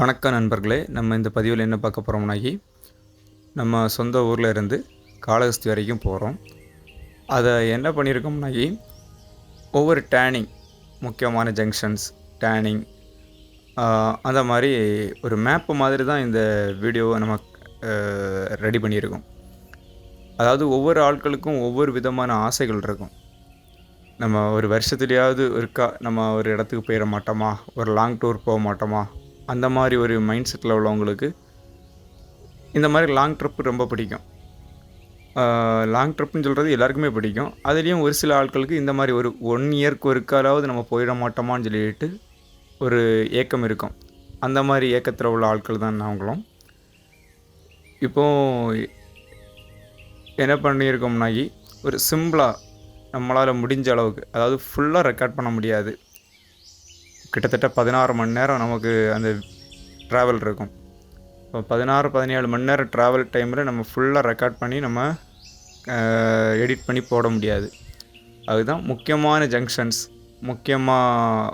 வணக்கம் நண்பர்களே. நம்ம இந்த பதிவில் என்ன பார்க்க போகிறோம்னாக்கி, நம்ம சொந்த ஊரில் இருந்து காளஹஸ்தி வரைக்கும் போகிறோம். அதை என்ன பண்ணியிருக்கோம்னாக்கி, ஒவ்வொரு டேர்னிங், முக்கியமான ஜங்ஷன்ஸ், டேர்னிங் அந்த மாதிரி ஒரு மேப்பு மாதிரி தான் இந்த வீடியோவை நம்ம ரெடி பண்ணியிருக்கோம். அதாவது ஒவ்வொரு ஆட்களுக்கும் ஒவ்வொரு விதமான ஆசைகள் இருக்கும். நம்ம ஒரு வருஷத்துலையாவது ஒருக்கா நம்ம ஒரு இடத்துக்கு போயிட மாட்டோமா, ஒரு லாங் டூர் போக மாட்டோமா, அந்த மாதிரி ஒரு மைண்ட் செட்டில் உள்ளவங்களுக்கு இந்த மாதிரி லாங் ட்ரிப்பு ரொம்ப பிடிக்கும். லாங் ட்ரிப்புன்னு சொல்கிறது எல்லாருக்குமே பிடிக்கும். அதுலேயும் ஒரு சில ஆட்களுக்கு இந்த மாதிரி ஒரு 1 இயர்க்கு ஒருக்காலாவது நம்ம போயிட மாட்டோமான்னு சொல்லிட்டு ஒரு ஏக்கம் இருக்கும். அந்த மாதிரி ஏக்கத்தில் உள்ள ஆட்கள் தான் நாங்களும். இப்போது என்ன பண்ணியிருக்கோம்னாக்கி, ஒரு சிம்பிளாக நம்மளால் முடிஞ்ச அளவுக்கு, அதாவது ஃபுல்லாக ரெக்கார்ட் பண்ண முடியாது, கிட்டத்தட்ட 16 மணி நேரம் நமக்கு அந்த ட்ராவல் இருக்கும். இப்போ 16-17 மணி நேரம் ட்ராவல் டைமில் நம்ம ஃபுல்லாக ரெக்கார்ட் பண்ணி நம்ம எடிட் பண்ணி போட முடியாது. அதுதான் முக்கியமான ஜங்ஷன்ஸ், முக்கியமாக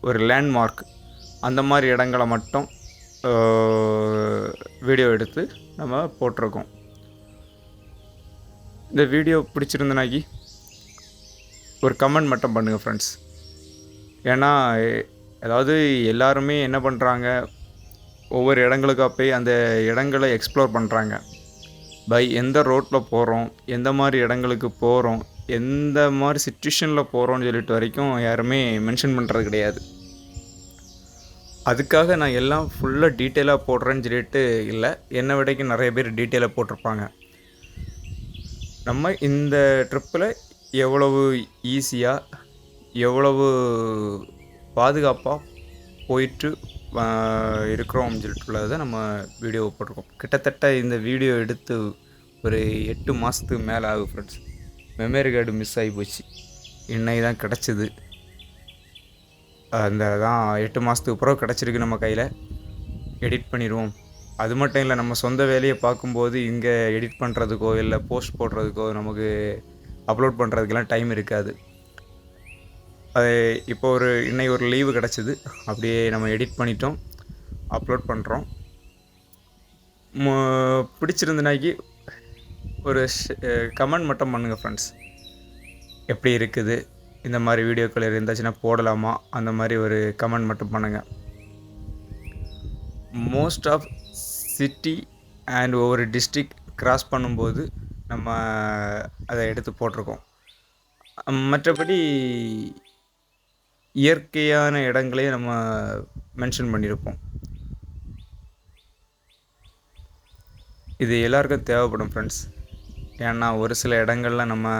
ஒரு லேண்ட்மார்க், அந்த மாதிரி இடங்களை மட்டும் வீடியோ எடுத்து நம்ம போட்டிருக்கோம். இந்த வீடியோ பிடிச்சிருந்தனாக்கி ஒரு கமெண்ட் மட்டும் பண்ணுங்கள் ஃப்ரெண்ட்ஸ். ஏன்னா அதாவது எல்லாருமே என்ன பண்ணுறாங்க, ஒவ்வொரு இடங்களுக்காக போய் அந்த இடங்களை எக்ஸ்ப்ளோர் பண்ணுறாங்க. எந்த ரோட்டில் போகிறோம், எந்த மாதிரி இடங்களுக்கு போகிறோம், எந்த மாதிரி சிச்சுவேஷனில் போகிறோன்னு சொல்லிட்டு வரைக்கும் யாருமே மென்ஷன் பண்ணுறது கிடையாது. அதுக்காக நான் எல்லாம் ஃபுல்லாக டீட்டெயிலாக போடுறேன்னு சொல்லிட்டு இல்லை, என்னை விடைக்கு நிறைய பேர் டீட்டெயிலாக போட்டிருப்பாங்க. நம்ம இந்த ட்ரிப்பில் எவ்வளவு ஈஸியாக, எவ்வளவு பாதுகாப்பாக போயிட்டு இருக்கிறோம் சொல்லிட்டுள்ளதை நம்ம வீடியோ போட்டிருக்கோம். கிட்டத்தட்ட இந்த வீடியோ எடுத்து ஒரு 8 மாதத்துக்கு மேலே ஆகும் ஃப்ரெண்ட்ஸ். மெமரி கார்டு மிஸ் ஆகி போச்சு, இன்னைக்கு தான் கிடச்சிது. அந்த தான் 8 மாதத்துக்கு அப்புறம் கிடச்சிருக்கு நம்ம கையில். எடிட் பண்ணிடுவோம். அது மட்டும் இல்லை, நம்ம சொந்த வேலையை பார்க்கும்போது இங்கே எடிட் பண்ணுறதுக்கோ இல்லை போஸ்ட் போடுறதுக்கோ நமக்கு அப்லோட் பண்ணுறதுக்கெல்லாம் டைம் இருக்காது. அது இப்போ இன்னைக்கு ஒரு லீவு கிடச்சிது, அப்படியே நம்ம எடிட் பண்ணிட்டோம், அப்லோட் பண்ணுறோம். பிடிச்சிருந்தனாக்கி ஒரு கமெண்ட் மட்டும் பண்ணுங்கள் ஃப்ரெண்ட்ஸ். எப்படி இருக்குது, இந்த மாதிரி வீடியோக்கள் இருந்துச்சுன்னா போடலாமா, அந்த மாதிரி ஒரு கமெண்ட் மட்டும் பண்ணுங்கள். மோஸ்ட் ஆஃப் சிட்டி அண்ட் ஒவ்வொரு டிஸ்ட்ரிக்ட் கிராஸ் பண்ணும்போது நம்ம அதை எடுத்து போட்டிருக்கோம். மற்றபடி இயற்கையான இடங்களையும் நம்ம மென்ஷன் பண்ணியிருப்போம். இது எல்லாருக்கும் தேவைப்படும் ஃப்ரெண்ட்ஸ். ஏன்னா ஒரு சில இடங்களில் நம்ம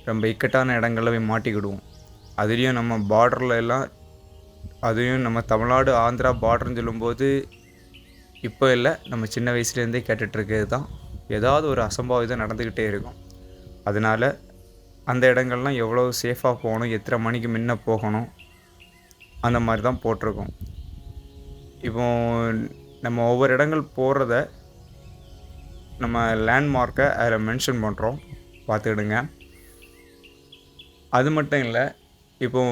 ரொம்ப இக்கட்டான இடங்களில் போய் மாட்டிக்கிடுவோம். அதுலேயும் நம்ம பார்டரில் எல்லாம், அதுவும் நம்ம தமிழ்நாடு ஆந்திரா பார்டர்னு சொல்லும்போது இப்போ இல்லை, நம்ம சின்ன வயசுலேருந்தே கேட்டுட்ருக்கிறது தான், ஏதாவது ஒரு அசம்பாவிதம் நடந்துக்கிட்டே இருக்கும். அதனால் அந்த இடங்கள்லாம் எவ்வளோ சேஃபாக போகணும், எத்தனை மணிக்கு முன்ன போகணும், அந்த மாதிரி தான் போட்டிருக்கோம். இப்போ நம்ம ஒவ்வொரு இடங்கள் போகிறத நம்ம லேண்ட்மார்க்கை அதில் மென்ஷன் பண்ணுறோம், பார்த்துக்கிடுங்க. அது மட்டும் இல்லை, இப்போ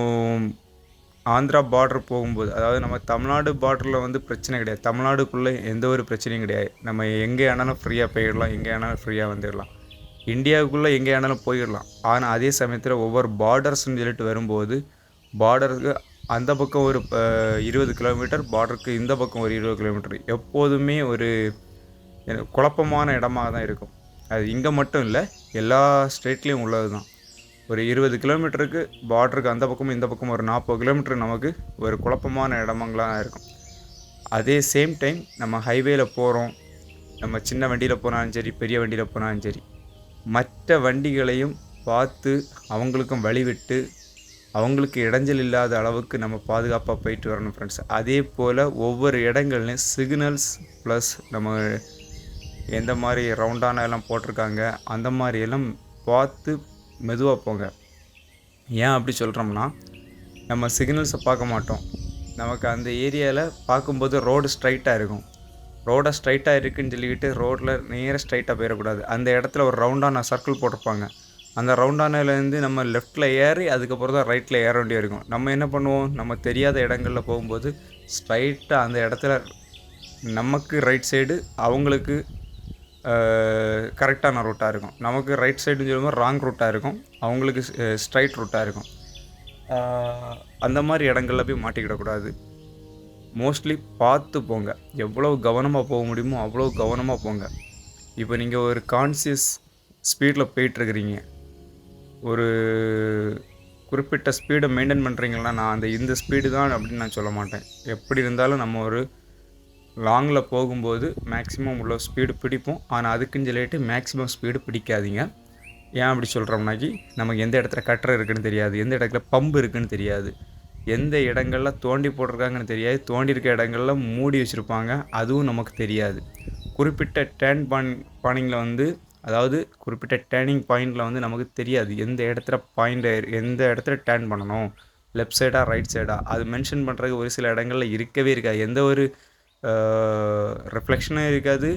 ஆந்திரா பார்டர் போகும்போது, அதாவது நம்ம தமிழ்நாடு பார்டரில் பிரச்சனை கிடையாது, தமிழ்நாடுக்குள்ளே எந்த ஒரு பிரச்சனையும் கிடையாது. நம்ம எங்கே ஆனாலும் ஃப்ரீயாக போயிடலாம், எங்கே ஆனாலும் ஃப்ரீயாக வந்துடலாம், இந்தியாவுக்குள்ளே எங்கே ஆனாலும் போயிடலாம். ஆனால் அதே சமயத்தில் ஒவ்வொரு பார்டர்ஸ்ன்னு சொல்லிட்டு வரும்போது, பார்டருக்கு அந்த பக்கம் ஒரு 20 கிலோமீட்டர், பார்டருக்கு இந்த பக்கம் ஒரு 20 கிலோமீட்டர், எப்போதுமே ஒரு குழப்பமான இடமாக தான் இருக்கும். அது இங்கே மட்டும் இல்லை, எல்லா ஸ்டேட்லேயும் உள்ளது தான். ஒரு 20 கிலோமீட்டருக்கு பார்டருக்கு அந்த பக்கமும் இந்த பக்கம் ஒரு 40 கிலோமீட்டர் நமக்கு ஒரு குழப்பமான இடமங்களாக இருக்கும். அதே சேம் டைம் நம்ம ஹைவேல போகிறோம், நம்ம சின்ன வண்டியில் போனாலும் சரி, பெரிய வண்டியில் போனாலும் சரி, மற்ற வண்டிகளையும் பார்த்து அவங்களுக்கும் வழிவிட்டு அவங்களுக்கு இடைஞ்சல் இல்லாத அளவுக்கு நம்ம பாதுகாப்பாக போயிட்டு வரணும் ஃப்ரெண்ட்ஸ். அதே போல் ஒவ்வொரு இடங்கள்லையும் சிக்னல்ஸ் ப்ளஸ் நம்ம எந்த மாதிரி ரவுண்டான எல்லாம் போட்டிருக்காங்க, அந்த மாதிரி எல்லாம் பார்த்து மெதுவாக போங்க. ஏன் அப்படி சொல்கிறோம்னா, நம்ம சிக்னல்ஸை பார்க்க மாட்டோம், நமக்கு அந்த ஏரியாவில் பார்க்கும்போது ரோடு ஸ்ட்ரைட்டாக இருக்கும். ரோடை ஸ்ட்ரைட்டாக இருக்குதுன்னு சொல்லிக்கிட்டு ரோட்டில் நேராக ஸ்ட்ரைட்டாக போயிடக்கூடாது. அந்த இடத்துல ஒரு ரவுண்டான சர்க்கிள் போட்டிருப்பாங்க, அந்த ரவுண்டானாலேருந்து நம்ம லெஃப்ட்டில் ஏறி அதுக்கப்புறம் தான் ரைட்டில் ஏற வேண்டிய இருக்கும். நம்ம என்ன பண்ணுவோம், நம்ம தெரியாத இடங்களில் போகும்போது ஸ்ட்ரைட்டாக அந்த இடத்துல நமக்கு ரைட் சைடு, அவங்களுக்கு கரெக்டான ரூட்டாக இருக்கும். நமக்கு ரைட் சைடுன்னு சொல்லும்போது ராங் ரூட்டாக இருக்கும், அவங்களுக்கு ஸ்ட்ரைட் ரூட்டாக இருக்கும். அந்த மாதிரி இடங்களில் போய் மாட்டிக்கிடக்கூடாது. மோஸ்ட்லி பார்த்து போங்க. எவ்வளோ கவனமாக போக முடியுமோ அவ்வளோ கவனமாக போங்க. இப்போ நீங்கள் ஒரு கான்சியஸ் ஸ்பீடில் போயிட்டுருக்கிறீங்க, ஒரு குறிப்பிட்ட ஸ்பீடை மெயின்டைன் பண்ணுறீங்கன்னா, நான் இந்த ஸ்பீடு தான் அப்படின்னு நான் சொல்ல மாட்டேன். எப்படி இருந்தாலும் நம்ம ஒரு லாங்கில் போகும்போது மேக்ஸிமம் உள்ள ஸ்பீடு பிடிப்போம். ஆனால் அதுக்குன்னு சொல்லிட்டு மேக்ஸிமம் ஸ்பீடு பிடிக்காதீங்க. ஏன் அப்படி சொல்கிறோம்னாக்கி, நமக்கு எந்த இடத்துல கட்டரை இருக்குதுன்னு தெரியாது, எந்த இடத்துல பம்பு இருக்குதுன்னு தெரியாது, எந்த இடங்களில் தோண்டி போட்டிருக்காங்கன்னு தெரியாது, தோண்டி இருக்க இடங்களில் மூடி வச்சுருப்பாங்க, அதுவும் நமக்கு தெரியாது. குறிப்பிட்ட பாயிண்டில் அதாவது குறிப்பிட்ட டேர்னிங் பாயிண்டில் நமக்கு தெரியாது எந்த இடத்துல டேர்ன் பண்ணணும், லெஃப்ட் சைடாக ரைட் சைடாக, அது மென்ஷன் பண்ணுறதுக்கு ஒரு சில இடங்களில் இருக்கவே இருக்காது. எந்த ஒரு ரிஃப்ளெக்ஷனும் இருக்காது.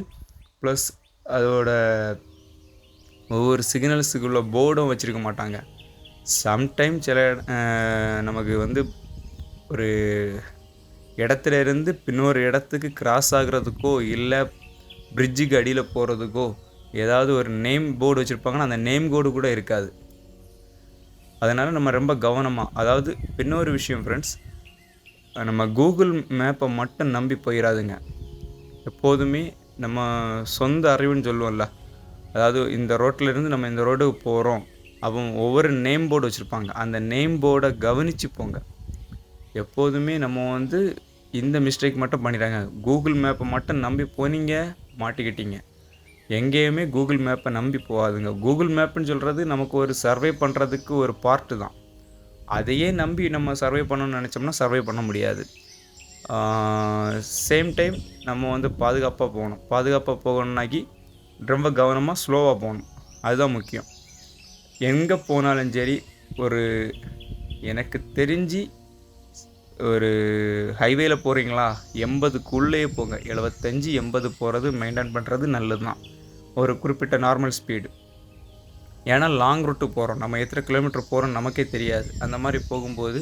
ப்ளஸ் அதோட ஒவ்வொரு சிக்னல்ஸுக்குள்ள போர்டும் வச்சுருக்க மாட்டாங்க. சம்டைம் சில நமக்கு ஒரு இடத்துல இருந்து இன்னொரு இடத்துக்கு கிராஸ் ஆகிறதுக்கோ இல்லை பிரிட்ஜுக்கு அடியில் போகிறதுக்கோ ஏதாவது ஒரு நேம் போர்டு வச்சுருப்பாங்கன்னா அந்த நேம் போர்டு கூட இருக்காது. அதனால் நம்ம ரொம்ப கவனமாக, அதாவது இன்னொரு விஷயம் ஃப்ரெண்ட்ஸ், நம்ம கூகுள் மேப்பை மட்டும் நம்பி போயிடாதுங்க. எப்போதுமே நம்ம சொந்த அறிவுன்னு சொல்லுவோம்ல, அதாவது இந்த ரோட்டிலேருந்து நம்ம இந்த ரோடுக்கு போகிறோம், ஒவ்வொரு நேம் போர்டு வச்சுருப்பாங்க, அந்த நேம் போர்டை கவனித்து போங்க. எப்போதுமே நம்ம இந்த மிஸ்டேக் மட்டும் பண்ணிடுறாங்க. கூகுள் மேப்பை மட்டும் நம்பி போனீங்க, மாட்டிக்கிட்டீங்க. எங்கேயுமே கூகுள் மேப்பை நம்பி போகாதுங்க. கூகுள் மேப்புன்னு சொல்கிறது நமக்கு ஒரு சர்வே பண்ணுறதுக்கு ஒரு பார்ட்டு தான். அதையே நம்பி நம்ம சர்வே பண்ணணும்னு நினச்சோம்னா சர்வே பண்ண முடியாது. சேம் டைம் நம்ம பாதுகாப்பாக போகணும். பாதுகாப்பாக போகணுன்னாக்கி ரொம்ப கவனமாக ஸ்லோவாக போகணும். அதுதான் முக்கியம். எங்கே போனாலும் சரி, எனக்கு தெரிஞ்சு ஒரு ஹைவேயில் போகிறீங்களா, 80க்குள்ளேயே போங்க. 75 80 போகிறது மெயின்டைன் பண்ணுறது நல்லது தான், ஒரு குறிப்பிட்ட நார்மல் ஸ்பீடு. ஏன்னா லாங் ரூட்டு போகிறோம், நம்ம எத்தனை கிலோமீட்டர் போகிறோம் நமக்கே தெரியாது. அந்த மாதிரி போகும்போது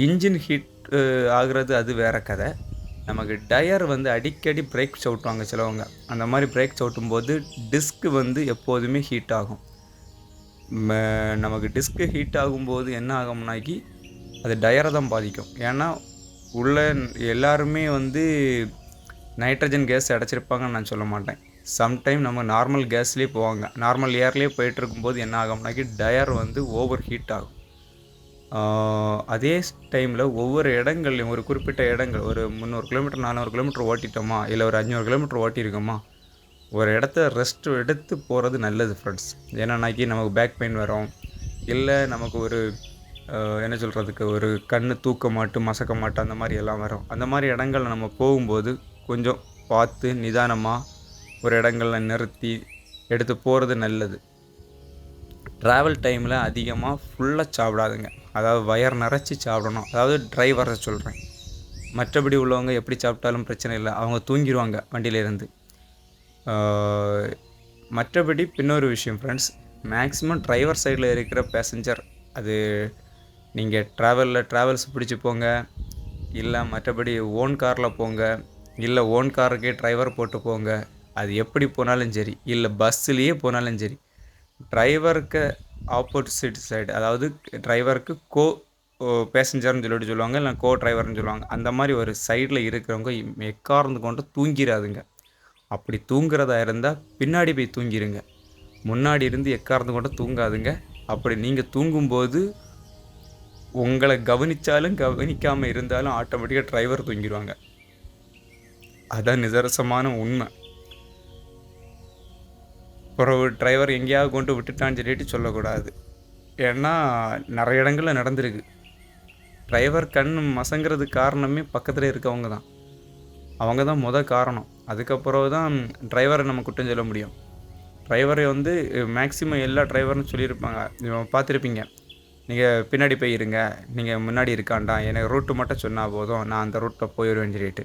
இன்ஜின் ஹீட் ஆகிறது அது வேறு கதை. நமக்கு டயர் அடிக்கடி பிரேக் சவுட்டுவாங்க சிலவங்க. அந்த மாதிரி பிரேக் சவுட்டும்போது டிஸ்க்கு எப்போதுமே ஹீட் ஆகும். நமக்கு டிஸ்க்கு ஹீட் ஆகும்போது என்ன ஆகும்னாக்கி அது டயரை தான் பாதிக்கும். ஏன்னா உள்ள எல்லாருமே நைட்ரஜன் கேஸ் அடைச்சிருப்பாங்கன்னு நான் சொல்ல மாட்டேன். சம்டைம் நம்ம நார்மல் கேஸ்லேயே போவாங்க. நார்மல் ஏர்லேயே போயிட்டுருக்கும்போது என்ன ஆகும்னாக்கி டயர் ஓவர் ஹீட் ஆகும். அதே டைமில் ஒவ்வொரு இடங்கள்லையும் ஒரு குறிப்பிட்ட இடங்கள், ஒரு 300 கிலோமீட்டர் 400 கிலோமீட்டர் ஓட்டிட்டோமா, இல்லை ஒரு 500 கிலோமீட்டர் ஓட்டியிருக்கோமா, ஒரு இடத்த ரெஸ்ட் எடுத்து போகிறது நல்லது ஃப்ரெண்ட்ஸ். ஏன்னாக்கி நமக்கு பேக் பெயின் வரும், இல்லை நமக்கு ஒரு என்ன சொல்கிறதுக்கு ஒரு கண் தூக்க மாட்டு மசக்க மாட்டு அந்த மாதிரி எல்லாம் வரும். அந்த மாதிரி இடங்களில் நம்ம போகும்போது கொஞ்சம் பார்த்து நிதானமாக ஒரு இடங்களில் நிறுத்தி எடுத்து போகிறது நல்லது. ட்ராவல் டைமில் அதிகமாக ஃபுல்லாக சாப்பிடாதுங்க. அதாவது வயர் நிறச்சி சாப்பிடணும். அதாவது டிரைவரை சொல்கிறேன். மற்றபடி உள்ளவங்க எப்படி சாப்பிட்டாலும் பிரச்சனை இல்லை, அவங்க தூங்கிடுவாங்க வண்டியிலேருந்து. மற்றபடி இன்னொரு விஷயம் ஃப்ரெண்ட்ஸ், மேக்ஸிமம் டிரைவர் சைடில் இருக்கிற பேசஞ்சர், அது நீங்கள் ட்ராவல்ஸ் பிடிச்சி போங்க, இல்லை மற்றபடி ஓன் காரில் போங்க, இல்லை ஓன் காருக்கே டிரைவர் போட்டு போங்க, அது எப்படி போனாலும் சரி, இல்லை பஸ்ஸுலேயே போனாலும் சரி, டிரைவருக்கு ஆப்போசிட் சைடு, அதாவது டிரைவருக்கு பேசஞ்சர்னு சொல்லுவாங்க, இல்லை டிரைவர்னு சொல்லுவாங்க. அந்த மாதிரி ஒரு சைடில் இருக்கிறவங்க எக்கார்ந்து கொண்டு தூங்கிடாதுங்க. அப்படி தூங்குறதா இருந்தால் பின்னாடி போய் தூங்கிடுங்க. முன்னாடி இருந்து எக்கார்ந்து கொண்டு தூங்காதுங்க. அப்படி நீங்கள் தூங்கும்போது உங்களை கவனித்தாலும் கவனிக்காமல் இருந்தாலும் ஆட்டோமேட்டிக்காக டிரைவர் தூங்கிடுவாங்க. அதான் நிதர்சனமான உண்மை. பிறகு டிரைவர் எங்கேயாவது கொண்டு விட்டுட்டான்னு சொல்லிட்டு சொல்லக்கூடாது. ஏன்னா நிறைய இடங்களில் நடந்திருக்கு. டிரைவர் கண் மசங்கிறதுக்கு காரணமே பக்கத்தில் இருக்கவங்க தான். அவங்க தான் காரணம். அதுக்கப்புறம் தான் டிரைவரை நம்ம குற்றம் சொல்ல முடியும். டிரைவரை மேக்ஸிமம் எல்லா டிரைவர்னு சொல்லியிருப்பாங்க, பார்த்துருப்பீங்க. நீங்கள் பின்னாடி போய் இருங்க, நீங்கள் முன்னாடி இருக்காண்டா, எனக்கு ரூட்டு மட்டும் சொன்னால் போதும், நான் அந்த ரூட்டில் போயிடுவேன்னு சொல்லிட்டு.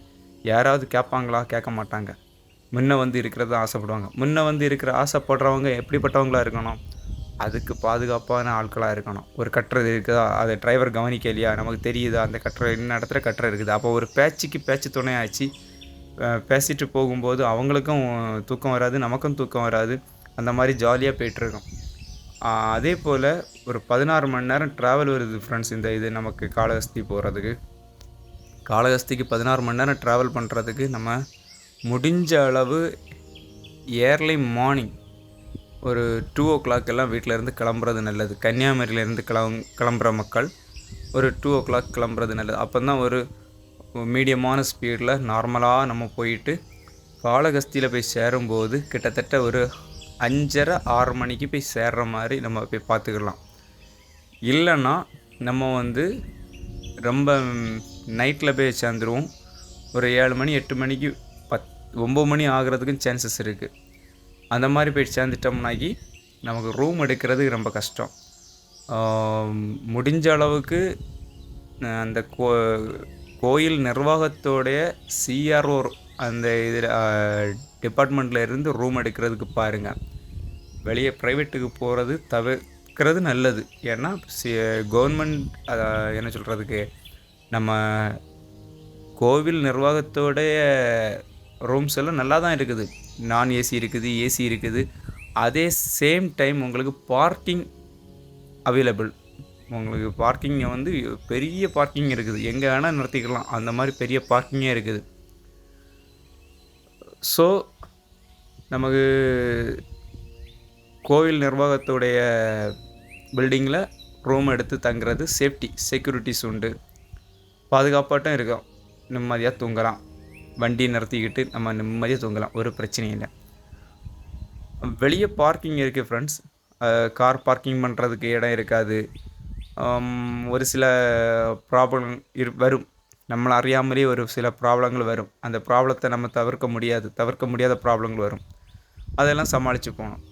யாராவது கேட்பாங்களா? கேட்க மாட்டாங்க. முன்ன இருக்கிறத ஆசைப்படுவாங்க. முன்ன இருக்கிற ஆசைப்படுறவங்க எப்படிப்பட்டவங்களாக இருக்கணும்? அதுக்கு பாதுகாப்பான ஆட்களாக இருக்கணும். ஒரு கட்டுறது இருக்குதா, அதை டிரைவர் கவனிக்கலையா, நமக்கு தெரியுதா அந்த கட்டுற என்ன இடத்துல கட்டுற இருக்குது. அப்போ ஒரு பேச்சுக்கு பேச்சு துணையாச்சு பேசிட்டு போகும்போது அவங்களுக்கும் தூக்கம் வராது, நமக்கும் தூக்கம் வராது. அந்த மாதிரி ஜாலியாக போயிட்டுருக்கோம். அதே போல் ஒரு 16 மணி நேரம் ட்ராவல் வருது ஃப்ரெண்ட்ஸ். இது நமக்கு காளஹஸ்தி போகிறதுக்கு. காளஹஸ்திக்கு 16 மணி நேரம் ட்ராவல் பண்ணுறதுக்கு நம்ம முடிஞ்ச அளவு ஏர்லி மார்னிங் ஒரு 2 எல்லாம் வீட்டிலேருந்து கிளம்புறது நல்லது. கன்னியாகுமரியிலேருந்து கிளம்புற மக்கள் ஒரு 2 கிளம்புறது நல்லது. அப்போ தான் ஒரு மீடியமான ஸ்பீடில் நார்மலாக நம்ம போயிட்டு காளஹஸ்தியில் போய் சேரும்போது கிட்டத்தட்ட ஒரு 5:30 6 மணிக்கு போய் சேர்ற மாதிரி நம்ம போய் பார்த்துக்கலாம். இல்லைன்னா நம்ம ரொம்ப நைட்டில் போய் சேர்ந்துருவோம். ஒரு 7 மணி 8 மணிக்கு 9 மணி ஆகிறதுக்கும் சான்சஸ் இருக்குது. அந்த மாதிரி போய் சேர்ந்துட்டோம்னாக்கி நமக்கு ரூம் எடுக்கிறது ரொம்ப கஷ்டம். முடிஞ்ச அளவுக்கு அந்த கோயில் நிர்வாகத்தோடைய CRO அந்த இதில் டிபார்ட்மெண்ட்டில் இருந்து ரூம் எடுக்கிறதுக்கு பாருங்கள். வெளியே ப்ரைவேட்டுக்கு போகிறது தவிர்க்கிறது நல்லது. ஏன்னா கவர்மெண்ட் என்ன சொல்கிறதுக்கு, நம்ம கோவில் நிர்வாகத்தோடைய ரூம்ஸ் எல்லாம் நல்லா தான் இருக்குது. நான் ஏசி இருக்குது, ஏசி இருக்குது. அதே சேம் டைம் உங்களுக்கு பார்க்கிங் அவைலபிள். உங்களுக்கு பார்க்கிங்கை பெரிய பார்க்கிங் இருக்குது, எங்கே வேணால் நிறுத்திக்கலாம். அந்த மாதிரி பெரிய பார்க்கிங்கே இருக்குது. ஸோ நமக்கு கோவில் நிர்வாகத்துடைய பில்டிங்கில் ரூம் எடுத்து தங்குறது செக்யூரிட்டிஸ் உண்டு, பாதுகாப்பாட்டம் இருக்கும். நிம்மதியாக தூங்கலாம், வண்டி நிறுத்திக்கிட்டு நம்ம நிம்மதியாக தூங்கலாம், ஒரு பிரச்சனையும் இல்லை. வெளியே பார்க்கிங் இருக்குது ஃப்ரெண்ட்ஸ். கார் பார்க்கிங் பண்ணுறதுக்கு இடம் இருக்காது. ஒரு சில ப்ராப்ளம் வரும், நம்மளை அறியாமலே ஒரு சில ப்ராப்ளங்கள் வரும். அந்த ப்ராப்ளத்தை நம்ம தவிர்க்க முடியாத ப்ராப்ளங்கள் வரும். அதெல்லாம் சமாளித்து போகணும்.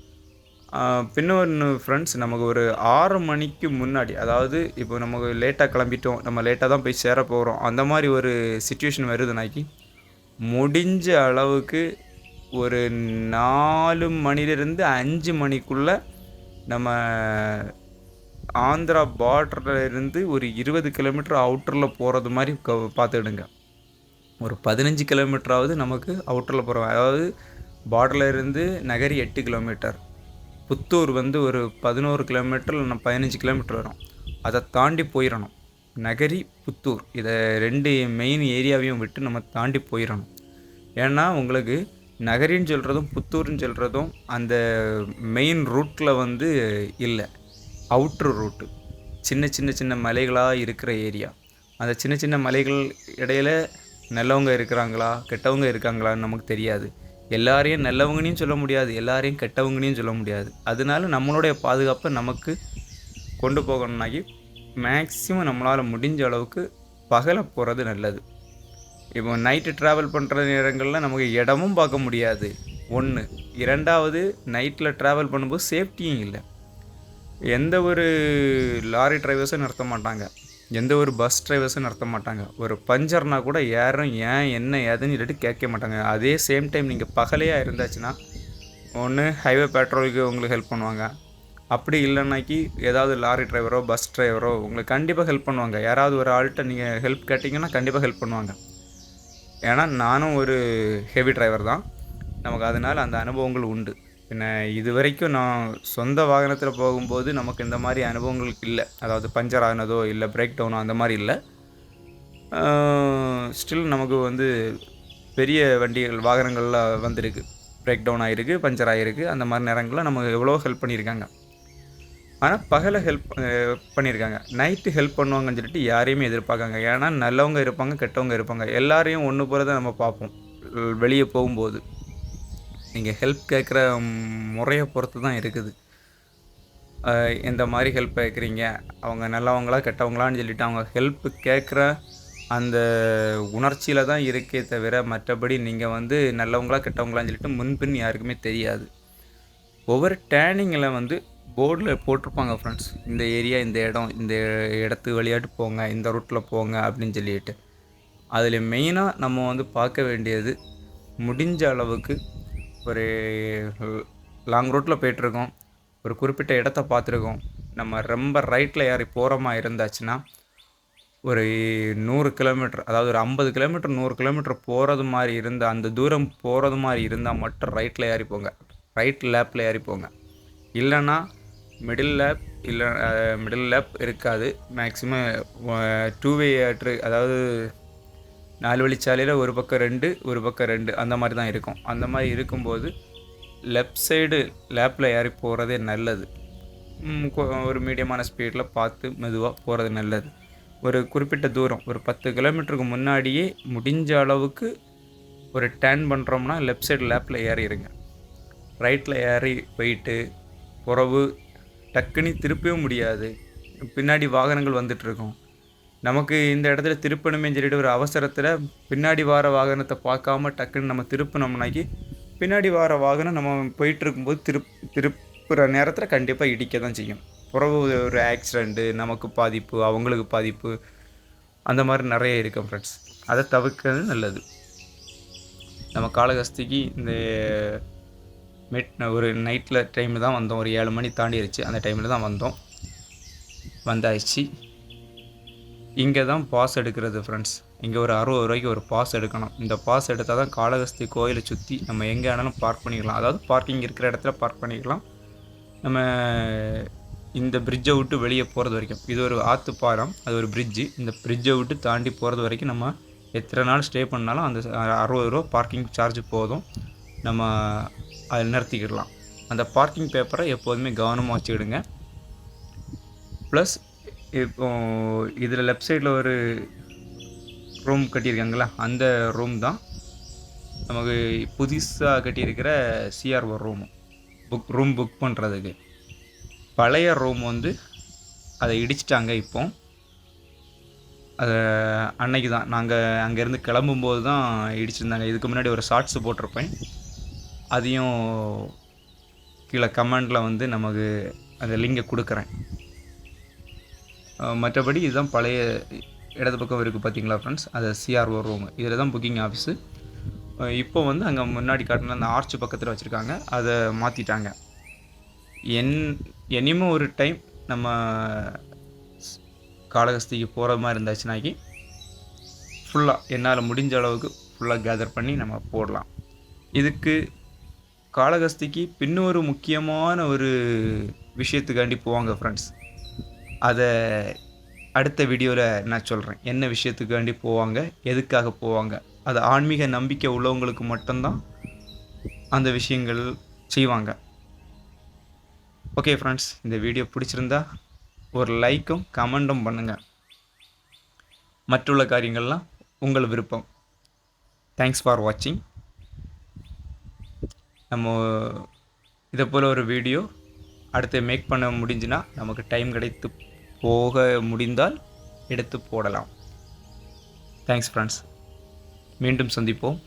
இன்னொன்று ஃப்ரெண்ட்ஸ், நமக்கு ஒரு 6 மணிக்கு முன்னாடி, அதாவது இப்போ நமக்கு லேட்டாக கிளம்பிட்டோம், நம்ம லேட்டாக தான் போய் சேர போகிறோம், அந்த மாதிரி ஒரு சிச்சுவேஷன் வருதுனாக்கி முடிஞ்ச அளவுக்கு ஒரு 4 மணிலேருந்து 5 மணிக்குள்ளே நம்ம ஆந்திரா பார்டரில் இருந்து ஒரு 20 கிலோமீட்டர் அவுட்டரில் போகிறது மாதிரி பார்த்துக்கிடுங்க. ஒரு 15 கிலோமீட்டராவது நமக்கு அவுட்டரில் போகிறோம். அதாவது பார்டரில் இருந்து நகரி 8 கிலோமீட்டர், புத்தூர் ஒரு 11 கிலோமீட்டர் இல்லைன்னா 15 கிலோமீட்டர் வரும். அதை தாண்டி போயிடணும். நகரி புத்தூர் இதை 2 மெயின் ஏரியாவையும் விட்டு நம்ம தாண்டி போயிடணும். ஏன்னா உங்களுக்கு நகரின்னு சொல்கிறதும் புத்தூர்னு சொல்கிறதும் அந்த மெயின் ரூட்டில் இல்லை, அவுட்ரு ரூட்டு. சின்ன மலைகளாக இருக்கிற ஏரியா. அந்த சின்ன மலைகள் இடையில் நல்லவங்க இருக்கிறாங்களா கெட்டவங்க இருக்காங்களான்னு நமக்கு தெரியாது. எல்லாரையும் நல்லவங்கனையும் சொல்ல முடியாது, எல்லாரையும் கெட்டவங்கனையும் சொல்ல முடியாது. அதனால நம்மளுடைய பாதுகாப்பை நமக்கு கொண்டு போகணுன்னாக்கி மேக்ஸிமம் நம்மளால் முடிஞ்ச அளவுக்கு பகலை போகிறது நல்லது. இப்போ நைட்டு ட்ராவல் பண்ணுற நேரங்களில் நமக்கு இடமும் பார்க்க முடியாது, ஒன்று. இரண்டாவது, நைட்டில் ட்ராவல் பண்ணும்போது சேஃப்டியும் இல்லை. எந்த ஒரு லாரி டிரைவர்ஸும் நிறுத்த மாட்டாங்க, எந்த ஒரு பஸ் டிரைவர்ஸும் நிறுத்த மாட்டாங்க. ஒரு பஞ்சர்னால் கூட யாரும் ஏன் என்ன ஏதுன்னு சொல்லிட்டு கேட்க மாட்டாங்க. அதே சேம் டைம் நீங்கள் பகலையாக இருந்தாச்சுன்னா ஒன்று ஹைவே பெட்ரோலுக்கு உங்களுக்கு ஹெல்ப் பண்ணுவாங்க. அப்படி இல்லைன்னாக்கி ஏதாவது லாரி டிரைவரோ பஸ் டிரைவரோ உங்களுக்கு கண்டிப்பாக ஹெல்ப் பண்ணுவாங்க. யாராவது ஒரு ஆள்கிட்ட நீங்கள் ஹெல்ப் கேட்டிங்கன்னா கண்டிப்பாக ஹெல்ப் பண்ணுவாங்க. ஏன்னா நானும் ஒரு ஹெவி டிரைவர் தான், நமக்கு அதனால் அந்த அனுபவங்கள் உண்டு. பின்ன இது வரைக்கும் நான் சொந்த வாகனத்தில் போகும்போது நமக்கு இந்த மாதிரி அனுபவங்களுக்கு இல்லை. அதாவது பஞ்சர் ஆனதோ இல்லை பிரேக் டவுனோ அந்த மாதிரி இல்லை. ஸ்டில் நமக்கு பெரிய வண்டிகள் வாகனங்களில் வந்திருக்கு, பிரேக் டவுன் ஆகிருக்கு, பஞ்சர் ஆகிருக்கு. அந்த மாதிரி நேரங்களில் நமக்கு எவ்வளோ ஹெல்ப் பண்ணியிருக்காங்க. ஆனால் பகலை ஹெல்ப் பண்ணியிருக்காங்க, நைட்டு ஹெல்ப் பண்ணுவாங்கன்னு சொல்லிட்டு யாரையுமே எதிர்பார்க்காங்க. ஏன்னா நல்லவங்க இருப்பாங்க, கெட்டவங்க இருப்பாங்க. எல்லாரையும் ஒன்று போல தான் நம்ம பார்ப்போம். வெளியே போகும்போது நீங்கள் ஹெல்ப் கேட்குற முறையை பொறுத்து தான் இருக்குது. எந்த மாதிரி ஹெல்ப் கேட்குறீங்க, அவங்க நல்லவங்களா கெட்டவங்களான்னு சொல்லிவிட்டு அவங்க ஹெல்ப்பு கேட்குற அந்த உணர்ச்சியில் தான் இருக்கே தவிர மற்றபடி நீங்கள் நல்லவங்களா கெட்டவங்களான்னு சொல்லிட்டு முன்பின் யாருக்குமே தெரியாது. ஒவ்வொரு டேர்னிங்கில் போர்டில் போட்டிருப்பாங்க ஃப்ரெண்ட்ஸ், இந்த ஏரியா, இந்த இடத்து வழியாட்டு போங்க, இந்த ரூட்டில் போங்க அப்படின்னு சொல்லிட்டு. அதில் மெயினாக நம்ம பார்க்க வேண்டியது, முடிஞ்ச அளவுக்கு ஒரு லாங் ரூட்டில் போய்ட்டுருக்கோம், ஒரு குறிப்பிட்ட இடத்த பார்த்துருக்கோம். நம்ம ரொம்ப ரைட்டில் ஏறி போகிறோமா இருந்தாச்சுன்னா ஒரு 100 கிலோமீட்டர், அதாவது ஒரு 50 கிலோமீட்டர் 100 கிலோமீட்டர் போகிறது மாதிரி இருந்தால், அந்த தூரம் போகிறது மாதிரி இருந்தால் மட்டும் ரைட்டில் ஏறி போங்க. ரைட் லேப்பில் ஏறி போங்க. இல்லைன்னா மிடில் லேப், இல்லை மிடில் லேப் இருக்காது. மேக்ஸிமம் 2 வே அதாவது 4 வழிச்சாலையில் ஒரு பக்கம் 2 ஒரு பக்கம் 2 அந்த மாதிரி தான் இருக்கும். அந்த மாதிரி இருக்கும்போது லெஃப்ட் சைடு லேப்பில் ஏறி போகிறதே நல்லது. ஒரு மீடியமான ஸ்பீடில் பார்த்து மெதுவாக போகிறது நல்லது. ஒரு குறிப்பிட்ட தூரம் ஒரு 10 கிலோமீட்டருக்கு முன்னாடியே முடிஞ்ச அளவுக்கு ஒரு டர்ன் பண்ணுறோம்னா லெஃப்ட் சைடு லேப்பில் ஏறிடுங்க. ரைட்டில் ஏறி போயிட்டு புறவு டக்குன்னு திருப்பவே முடியாது. பின்னாடி வாகனங்கள் வந்துட்டுருக்கோம். நமக்கு இந்த இடத்துல திருப்பணுமே சொல்லிட்டு ஒரு அவசரத்தில் பின்னாடி வார வாகனத்தை பார்க்காம டக்குன்னு நம்ம திருப்பினோம்னாக்கி பின்னாடி வார வாகனம் நம்ம போயிட்டுருக்கும்போது திருப்புற நேரத்தில் கண்டிப்பாக இடிக்க தான் செய்யும். புறவு ஒரு ஆக்சிடெண்ட்டு, நமக்கு பாதிப்பு, அவங்களுக்கு பாதிப்பு, அந்த மாதிரி நிறைய இருக்கும் ஃப்ரெண்ட்ஸ். அதை தவிர்க்கிறது நல்லது. நம்ம காளஹஸ்திக்கு இந்த ஒரு நைட்டில் டைமில் தான் வந்தோம். ஒரு 7 மணி தாண்டிடுச்சு. அந்த டைமில் தான் வந்தாச்சு. இங்கே தான் பாஸ் எடுக்கிறது ஃப்ரெண்ட்ஸ். இங்கே ஒரு 60 ரூபாய்க்கு ஒரு பாஸ் எடுக்கணும். இந்த பாஸ் எடுத்தால் தான் காளஹஸ்தி கோயிலை சுற்றி நம்ம எங்கே வேணாலும் பார்க் பண்ணிக்கலாம். அதாவது பார்க்கிங் இருக்கிற இடத்துல பார்க் பண்ணிக்கலாம். நம்ம இந்த பிரிட்ஜை விட்டு வெளியே போகிறது வரைக்கும், இது ஒரு ஆற்று பாலம், அது ஒரு பிரிட்ஜு. இந்த பிரிட்ஜை விட்டு தாண்டி போகிறது வரைக்கும் நம்ம எத்தனை நாள் ஸ்டே பண்ணாலும் அந்த 60 ரூபா பார்க்கிங் சார்ஜ் போதும். நம்ம அதை நிறுத்திக்கிடலாம். அந்த பார்க்கிங் பேப்பரை எப்போதுமே கவனமாக வச்சுக்கிடுங்க. ப்ளஸ் இப்போ இதில் லெஃப்ட் சைடில் ஒரு ரூம் கட்டியிருக்காங்களா, அந்த ரூம் தான் நமக்கு புதுசாக கட்டியிருக்கிற சிஆர்ஓ ரூம் புக் பண்ணுறதுக்கு. பழைய ரூம் வந்து அதை இடிச்சிட்டாங்க. இப்போ அதை அன்னைக்கு தான் நாங்கள் அங்கேருந்து கிளம்பும்போது தான் இடிச்சிருந்தாங்க. இதுக்கு முன்னாடி ஒரு ஷார்ட்ஸ் போட்டிருப்பேன், அதையும் கீழே கமெண்டில் வந்து நமக்கு அந்த லிங்கை கொடுக்குறேன். மற்றபடி இதுதான் பழைய இடது பக்கம் இருக்குது பார்த்தீங்களா ஃப்ரெண்ட்ஸ், அது சிஆர்ஓ ரூம். இதில் தான் புக்கிங் ஆஃபீஸு. இப்போ வந்து அங்கே முன்னாடி காட்டின அந்த ஆர்ச் பக்கத்தில் வச்சுருக்காங்க, அதை மாற்றிட்டாங்க. இனிமேல் ஒரு டைம் நம்ம காளஹஸ்திக்கு போகிற மாதிரி இருந்தாச்சுனாக்கி ஃபுல்லாக என்னால் முடிஞ்ச அளவுக்கு ஃபுல்லாக கேதர் பண்ணி நம்ம போடலாம். இதுக்கு காளஹஸ்திக்கு பின்னொரு முக்கியமான ஒரு விஷயத்துக்காண்டி போவாங்க ஃப்ரெண்ட்ஸ். அதை அடுத்த வீடியோவில் நான் சொல்கிறேன், என்ன விஷயத்துக்காண்டி போவாங்க, எதுக்காக போவாங்க. அது ஆன்மீக நம்பிக்கை உள்ளவங்களுக்கு மட்டும்தான் அந்த விஷயங்கள் செய்வாங்க. ஓகே ஃப்ரெண்ட்ஸ், இந்த வீடியோ பிடிச்சிருந்தா ஒரு லைக்கும் கமெண்ட்டும் பண்ணுங்கள். மற்றுள்ள காரியங்கள்லாம் உங்கள் விருப்பம். தேங்க்ஸ் ஃபார் வாட்சிங். நம்ம இதை போல் ஒரு வீடியோ அடுத்து மேக் பண்ண முடிஞ்சுன்னா, நமக்கு டைம் கிடைத்து போக முடிந்தால் எடுத்து போடலாம். தேங்க்ஸ் ஃப்ரெண்ட்ஸ், மீண்டும் சந்திப்போம்.